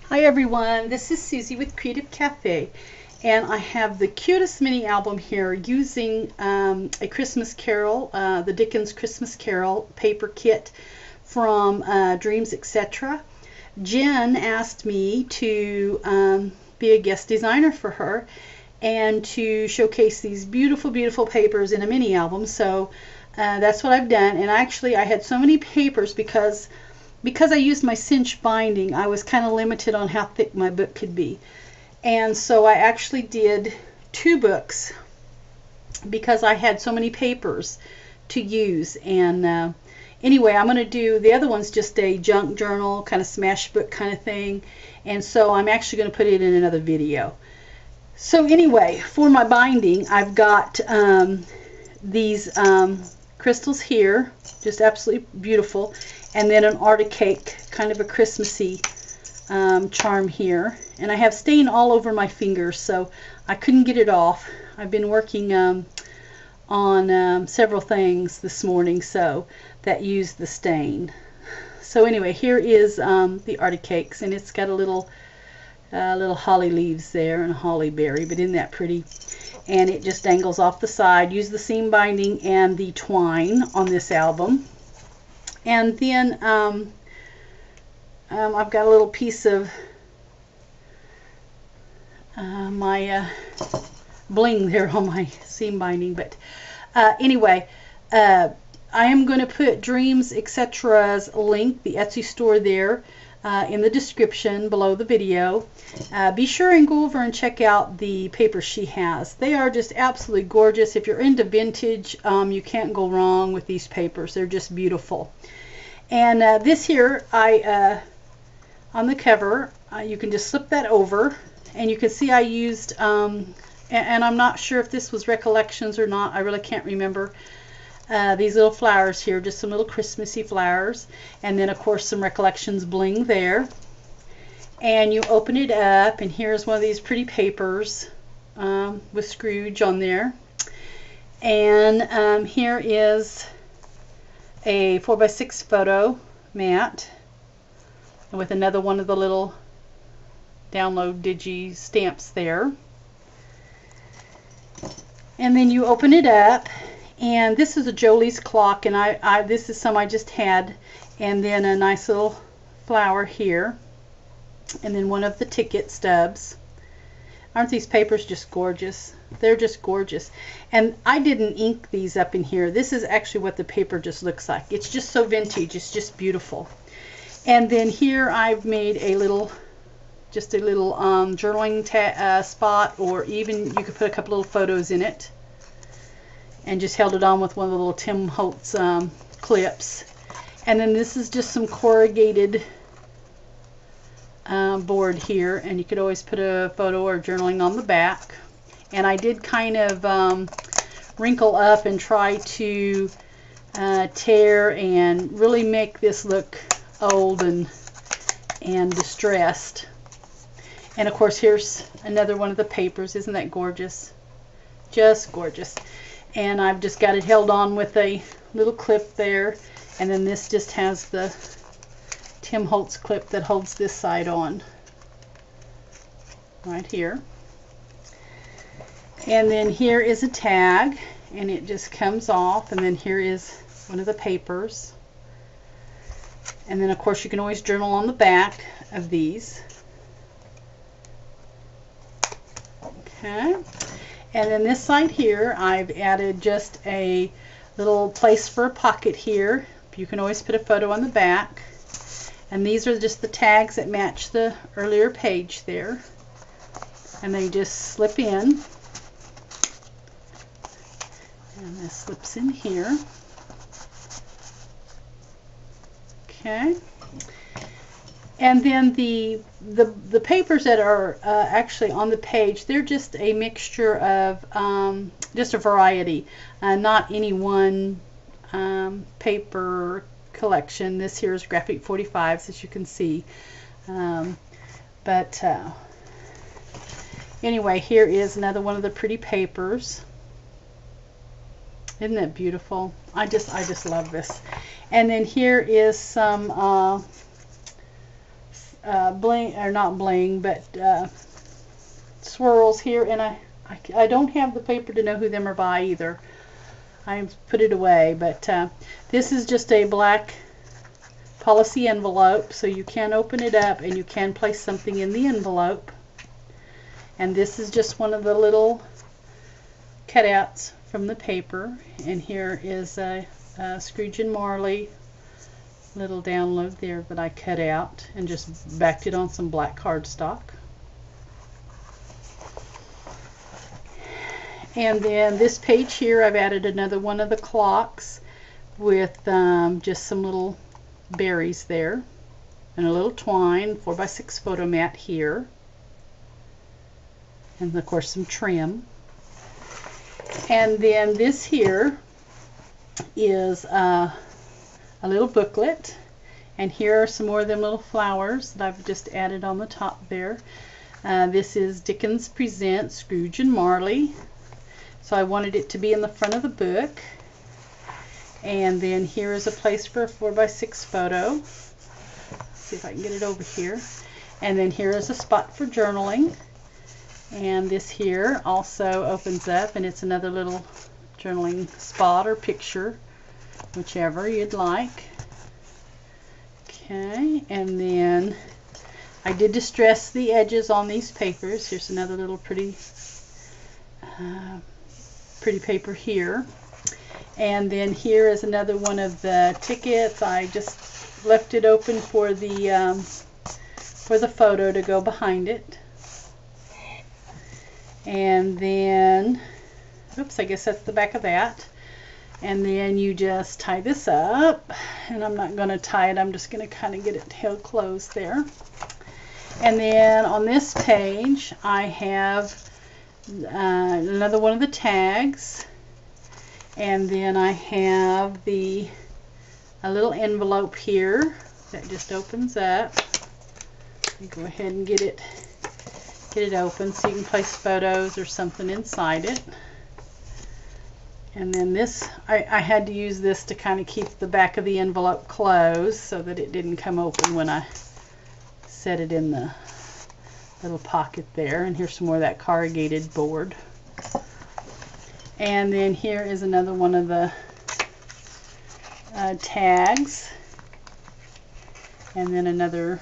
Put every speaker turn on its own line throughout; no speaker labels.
Hi everyone, this is Susie with Creative Cafe, and I have the cutest mini album here using a Christmas Carol, the Dickens Christmas Carol paper kit from Dreamz Etc. Jen asked me to be a guest designer for her and to showcase these beautiful, beautiful papers in a mini album. So that's what I've done, and actually I had so many papers because I used my cinch binding. I was kind of limited on how thick my book could be, and so I actually did 2 books because I had so many papers to use. And anyway, I'm going to do the other one's just a junk journal kind of smash book kind of thing, and so I'm actually going to put it in another video. So anyway, for my binding, I've got these crystals here, just absolutely beautiful, and then an Art of Cake, kind of a Christmassy charm here. And I have stain all over my fingers, so I couldn't get it off. I've been working on several things this morning, so that used the stain. So anyway, here is the Art of Cakes, and it's got a little holly leaves there and a holly berry, but isn't that pretty? And it just dangles off the side. Use the seam binding and the twine on this album. And then I've got a little piece of my bling there on my seam binding. But anyway, I am going to put Dreamz Etc's link, the Etsy store there, in the description below the video. Be sure and go over and check out the papers she has. They are just absolutely gorgeous. If you're into vintage, you can't go wrong with these papers. They're just beautiful. And this here, on the cover, you can just slip that over, and you can see I used, and I'm not sure if this was Recollections or not. I really can't remember. These little flowers here, just some little Christmassy flowers, and then of course some Recollections bling there. And you open it up, and here's one of these pretty papers with Scrooge on there. And here is a 4x6 photo mat with another one of the little download digi stamps there. And then you open it up, and this is a Jolie's clock, and this is some I just had, and then a nice little flower here, and then one of the ticket stubs. Aren't these papers just gorgeous? They're just gorgeous. And I didn't ink these up in here. This is actually what the paper just looks like. It's just so vintage. It's just beautiful. And then here I've made a little, just a little journaling spot, or even you could put a couple little photos in it, and just held it on with one of the little Tim Holtz clips. And then this is just some corrugated board here, and you could always put a photo or journaling on the back. And I did kind of wrinkle up and try to tear and really make this look old and distressed. And of course here's another one of the papers. Isn't that gorgeous? Just gorgeous. And I've just got it held on with a little clip there, and then this just has the Tim Holtz clip that holds this side on right here. And then here is a tag, and it just comes off, and then here is one of the papers. And then of course you can always journal on the back of these. Okay. And then this side here, I've added just a little place for a pocket here. You can always put a photo on the back. And these are just the tags that match the earlier page there. And they just slip in. And this slips in here. Okay. And then the papers that are actually on the page, they're just a mixture of just a variety, not any one paper collection. This here is graphic 45s, as you can see. But anyway, here is another one of the pretty papers. Isn't that beautiful? I just love this. And then here is some bling, or not bling, but swirls here, and I don't have the paper to know who them are by either. I put it away, but this is just a black policy envelope, so you can open it up and you can place something in the envelope. And this is just one of the little cutouts from the paper, and here is a Scrooge and Marley little download there that I cut out and just backed it on some black cardstock. And then this page here, I've added another one of the clocks with just some little berries there and a little twine 4x6 photo mat here, and of course some trim. And then this here is a little booklet, and here are some more of them little flowers that I've just added on the top there. This is Dickens Presents Scrooge and Marley, so I wanted it to be in the front of the book. And then here is a place for a 4x6 photo. Let's see if I can get it over here. And then here is a spot for journaling. And this here also opens up, and it's another little journaling spot or picture, whichever you'd like. Okay, and then I did distress the edges on these papers. Here's another little pretty paper here. And then here is another one of the tickets. I just left it open for the photo to go behind it. And then, oops, I guess that's the back of that. And then you just tie this up, and I'm not going to tie it, I'm just going to kind of get it held closed there. And then on this page I have another one of the tags, and then I have a little envelope here that just opens up. Let me go ahead and get it open so you can place photos or something inside it. And then this, I had to use this to kind of keep the back of the envelope closed so that it didn't come open when I set it in the little pocket there. And here's some more of that corrugated board. And then here is another one of the tags. And then another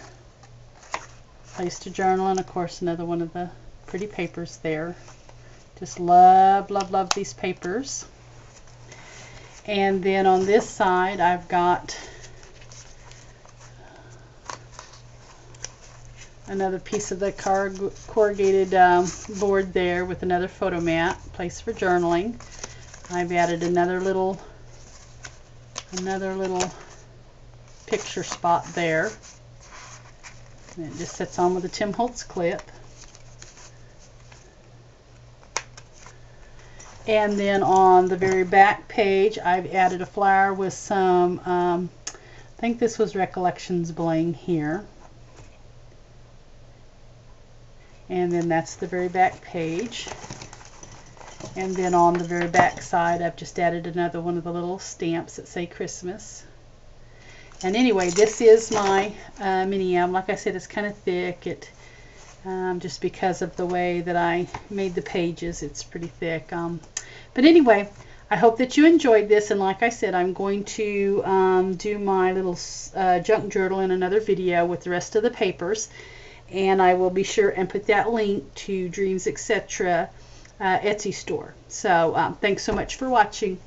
place to journal, and of course another one of the pretty papers there. Just love, love, love these papers. And then on this side I've got another piece of the corrugated board there with another photo mat, place for journaling. I've added another little picture spot there. And it just sits on with a Tim Holtz clip. And then on the very back page I've added a flower with some, I think this was Recollections bling here. And then that's the very back page. And then on the very back side I've just added another one of the little stamps that say Christmas. And anyway, this is my mini album. Like I said, it's kind of thick. Just because of the way that I made the pages, it's pretty thick. But anyway, I hope that you enjoyed this. And like I said, I'm going to do my little junk journal in another video with the rest of the papers. And I will be sure and put that link to Dreamz Etc. Etsy store. So thanks so much for watching.